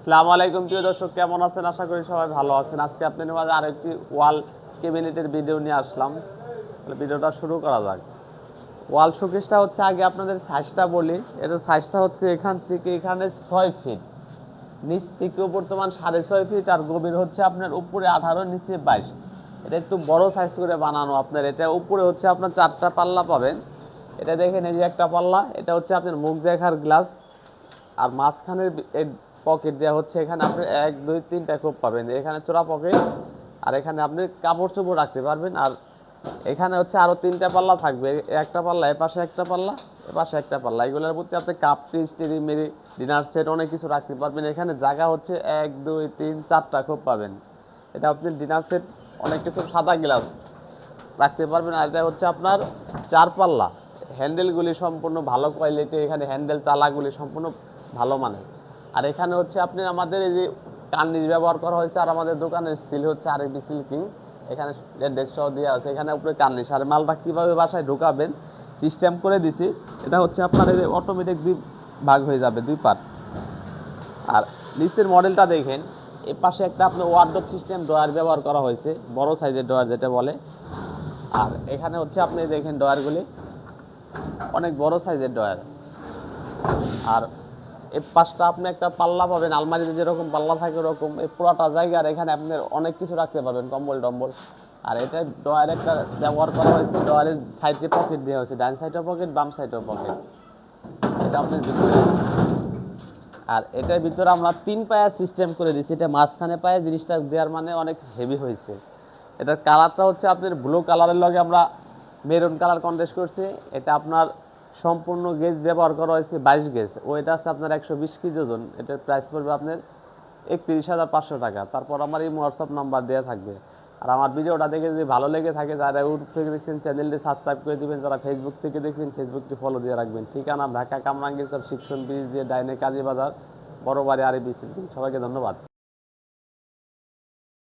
আসসালামু আলাইকুম প্রিয় দর্শক, কেমন আছেন? আশা করি সবাই ভালো আছেন। আজকে আপনাদের মাঝে আরেকটি ওয়াল ক্যাবিনেটের ভিডিও নিয়ে আসলাম। তাহলে ভিডিওটা শুরু করা যাক। ওয়াল শোকেসটা হচ্ছে, আগে আপনাদের সাইজটা বলি। এর সাইজটা হচ্ছে এখান থেকে এখানে 6 ফিট, নিচ থেকে বর্তমান 6.5 ফিট, আর গভীর হচ্ছে আপনার উপরে 18, নিচে 22। এটা একটু বড় সাইজ করে বানানো আপনার। এটা উপরে হচ্ছে আপনার 4টা পাল্লা পাবেন। এটা দেখেন, এই যে একটা পাল্লা, এটা হচ্ছে আপনার মুখ দেখার গ্লাস। আর মাঝখানের পকেট দেওয়া হচ্ছে, এখানে আপনি 1 2 3টা কোপ পাবেন। এখানে চোরা পকেট, আর এখানে আপনি কাপড় চোপড় রাখতে পারবেন। আর এখানে হচ্ছে আরও 3টা পাল্লা থাকবে। একটা পাল্লা এপাশে, একটা পাল্লা এপাশে, একটা পাল্লা। এগুলোর প্রতি আপনি কাপ পিস, টেরি মেরি, ডিনার সেট অনেক কিছু রাখতে পারবেন। এখানে জায়গা হচ্ছে 1 2 3 4টা কোপ পাবেন। এটা আপনি ডিনার সেট, অনেক কিছু, সাদা গ্লাস রাখতে পারবেন। আর এটা হচ্ছে আপনার 4 পাল্লা। হ্যান্ডেলগুলি সম্পূর্ণ ভালো কোয়ালিটি, এখানে হ্যান্ডেল তালাগুলি সম্পূর্ণ ভালো মানের। আর এখানে হচ্ছে আপনি আমাদের এই যে কার্নিশ ব্যবহার করা হয়েছে, আর আমাদের দোকানের সিল হচ্ছে আরবি সিল্কিং। এখানে ডেস্কটাও দেওয়া আছে, এখানে উপরে কার্নিশ। আর মালটা কীভাবে বাসায় ঢোকাবেন সিস্টেম করে দিছি। এটা হচ্ছে আপনার এই যে অটোমেটিক 2 ভাগ হয়ে যাবে, 2 পার্ট। আর নিচের মডেলটা দেখেন, এর পাশে একটা আপনার ওয়ার্ডরোব সিস্টেম ড্রয়ার ব্যবহার করা হয়েছে, বড় সাইজের ড্রয়ার যেটা বলে। আর এখানে হচ্ছে আপনি দেখেন ড্রয়ারগুলি অনেক বড় সাইজের ড্রয়ার। আর এই পাশটা আপনি একটা পাল্লা পাবেন, আলমারিতে যেরকম পাল্লা থাকে ওরকম এই পুরাটা জায়গা। আর এখানে আপনার অনেক কিছু রাখতে পারবেন, কম্বল টম্বল। আর এটা ড্রয়ার একটা ব্যবহার করা হয়েছে, ড্রয়ারের সাইডে পকেট দেওয়া হয়েছে, ডান সাইডেও পকেট, বাম সাইডেও পকেট। এটা আপনার ভিতরে। আর এটার ভিতরে আমরা 3 পায়া সিস্টেম করে দিচ্ছি। এটা মাঝখানে পায়ে জিনিসটা দেওয়ার মানে অনেক হেভি হয়েছে। এটার কালারটা হচ্ছে আপনার ব্লু কালারের লগে আমরা মেরুন কালার কন্ট্রাস্ট করছি। এটা আপনার সম্পূর্ণ গেজ ব্যবহার করা হয়েছে, 22 গেজ। ওইটা আছে আপনার 120 কেজি ওজন। এটার প্রাইস পড়বে আপনার 31,500 টাকা। তারপর আমার এই হোয়াটসঅ্যাপ নাম্বার দেওয়া থাকবে। আর আমার ভিডিওটা দেখে যদি ভালো লেগে থাকে, যারা ইউটিউব থেকে দেখছেন চ্যানেলটি সাবস্ক্রাইব করে দিবেন, যারা ফেসবুক থেকে দেখছেন ফেসবুকটি ফলো দিয়ে রাখবেন। ঠিকানা ঢাকা কামরাঙ্গীরচর শিক্ষণ ব্রিজ দিয়ে ডাইনে কাজী বাজার, বড় বাড়ি আরবি সিল্কিং। সবাইকে ধন্যবাদ।